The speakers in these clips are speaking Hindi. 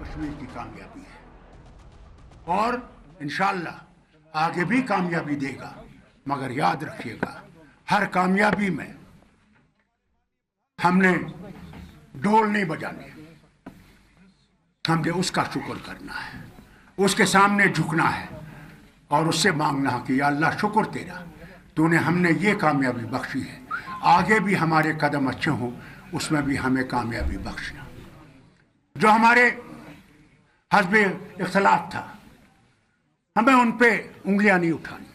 कश्मीर की कामयाबी है और इंशाअल्लाह आगे भी कामयाबी देगा। मगर याद रखिएगा, हर कामयाबी में हमने ढोल नहीं बजाने, हमने उसका शुक्र करना है, उसके सामने झुकना है और उससे मांगना कि या अल्लाह शुक्र तेरा, तूने हमने ये कामयाबी बख्शी है, आगे भी हमारे कदम अच्छे हों, उसमें भी हमें कामयाबी बख्शना। जो हमारे हस्बे इख्तलाफ था, हमें उन पे उंगलियां नहीं उठानी,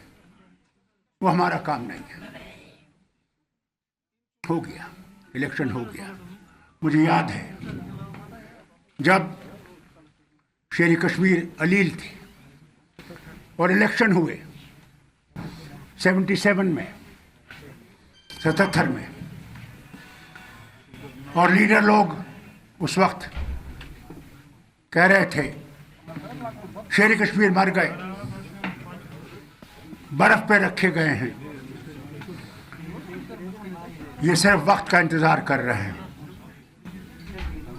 वो हमारा काम नहीं है। हो गया, इलेक्शन हो गया। मुझे याद है जब शेर कश्मीर अलील थी और इलेक्शन हुए 77 में, 77 में, और लीडर लोग उस वक्त कह रहे थे शेर कश्मीर मर गए, बर्फ पे रखे गए हैं, ये सिर्फ वक्त का इंतजार कर रहे हैं।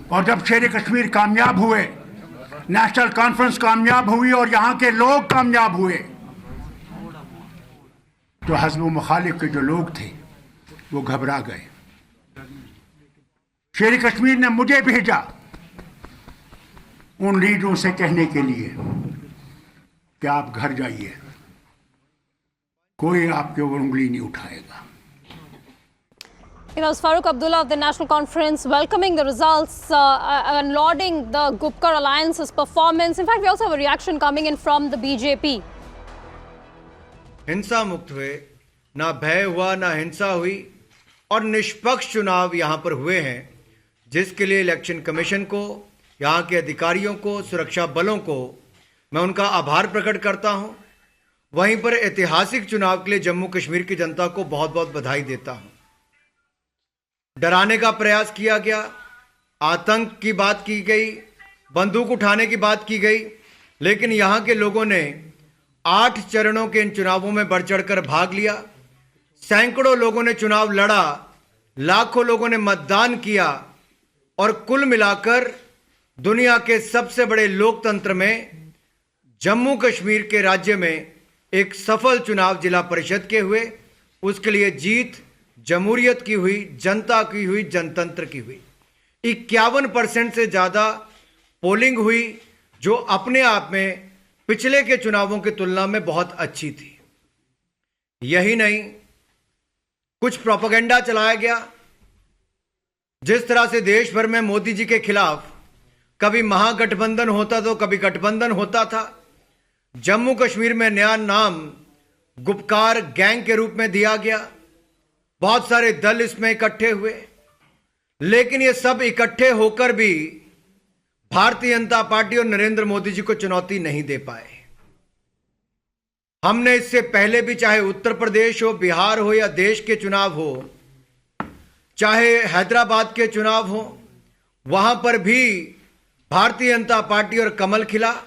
और जब शेर कश्मीर कामयाब हुए, नेशनल कॉन्फ्रेंस कामयाब हुई और यहां के लोग कामयाब हुए, तो हज़्ब मुखालिफ के जो लोग थे वो घबरा गए। शेर कश्मीर ने मुझे भेजा उन लीडरों से कहने के लिए कि आप घर जाइए, कोई आपके ऊपर उंगली नहीं उठाएगा। You know, Farooq Abdullah of the National Conference welcoming the results and lauding the Gupkar Alliance's performance. In fact, we also have a reaction coming in from the BJP. हिंसा मुक्त हुए, ना भय हुआ ना हिंसा हुई और निष्पक्ष चुनाव यहाँ पर हुए हैं, जिसके लिए इलेक्शन कमीशन को, यहाँ के अधिकारियों को, सुरक्षा बलों को मैं उनका आभार प्रकट करता हूँ। वहीं पर ऐतिहासिक चुनाव के लिए जम्मू कश्मीर की जनता को बहुत बहुत बधाई देता हूँ। डराने का प्रयास किया गया, आतंक की बात की गई, बंदूक उठाने की बात की गई, लेकिन यहाँ के लोगों ने 8 चरणों के इन चुनावों में बढ़ चढ़कर भाग लिया। सैकड़ों लोगों ने चुनाव लड़ा, लाखों लोगों ने मतदान किया और कुल मिलाकर दुनिया के सबसे बड़े लोकतंत्र में जम्मू कश्मीर के राज्य में एक सफल चुनाव जिला परिषद के हुए। उसके लिए जीत जमहूरियत की हुई, जनता की हुई, जनतंत्र की हुई। 51% से ज़्यादा पोलिंग हुई, जो अपने आप में पिछले के चुनावों की तुलना में बहुत अच्छी थी। यही नहीं, कुछ प्रोपेगेंडा चलाया गया। जिस तरह से देश भर में मोदी जी के खिलाफ कभी महागठबंधन होता तो कभी गठबंधन होता था, जम्मू कश्मीर में नया नाम गुपकार गैंग के रूप में दिया गया। बहुत सारे दल इसमें इकट्ठे हुए, लेकिन ये सब इकट्ठे होकर भी भारतीय जनता पार्टी और नरेंद्र मोदी जी को चुनौती नहीं दे पाए। हमने इससे पहले भी, चाहे उत्तर प्रदेश हो, बिहार हो या देश के चुनाव हो, चाहे हैदराबाद के चुनाव हो, वहां पर भी भारतीय जनता पार्टी और कमल खिला।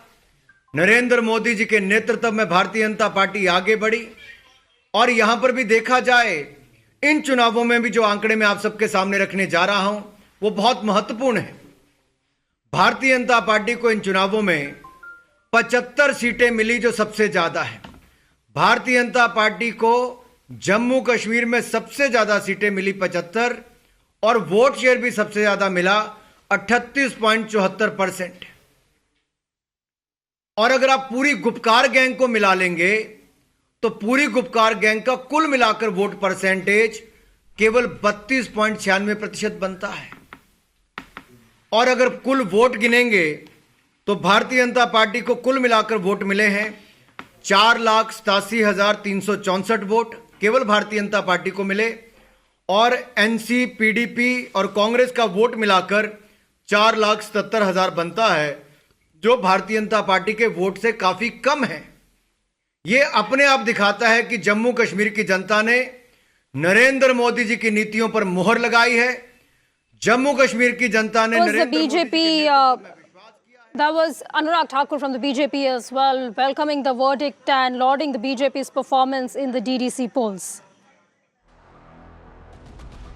नरेंद्र मोदी जी के नेतृत्व में भारतीय जनता पार्टी आगे बढ़ी। और यहां पर भी देखा जाए, इन चुनावों में भी जो आंकड़े मैं आप सबके सामने रखने जा रहा हूं वो बहुत महत्वपूर्ण है। भारतीय जनता पार्टी को इन चुनावों में 75 सीटें मिली, जो सबसे ज्यादा है। भारतीय जनता पार्टी को जम्मू कश्मीर में सबसे ज्यादा सीटें मिली 75, और वोट शेयर भी सबसे ज्यादा मिला 38.74%। और अगर आप पूरी गुपकार गैंग को मिला लेंगे तो पूरी गुपकार गैंग का कुल मिलाकर वोट परसेंटेज केवल 32.96% बनता है। और अगर कुल वोट गिनेंगे तो भारतीय जनता पार्टी को कुल मिलाकर वोट मिले हैं 4,87,364 वोट केवल भारतीय जनता पार्टी को मिले, और एनसी, पीडीपी और कांग्रेस का वोट मिलाकर 4,77,000 बनता है, जो भारतीय जनता पार्टी के वोट से काफी कम है। ये अपने आप दिखाता है कि जम्मू कश्मीर की जनता ने नरेंद्र मोदी जी की नीतियों पर मुहर लगाई है। जम्मू कश्मीर की जनता ने BJP, that was Anurag Thakur from the BJP as well, welcoming the verdict and lauding the BJP's performance in the DDC polls.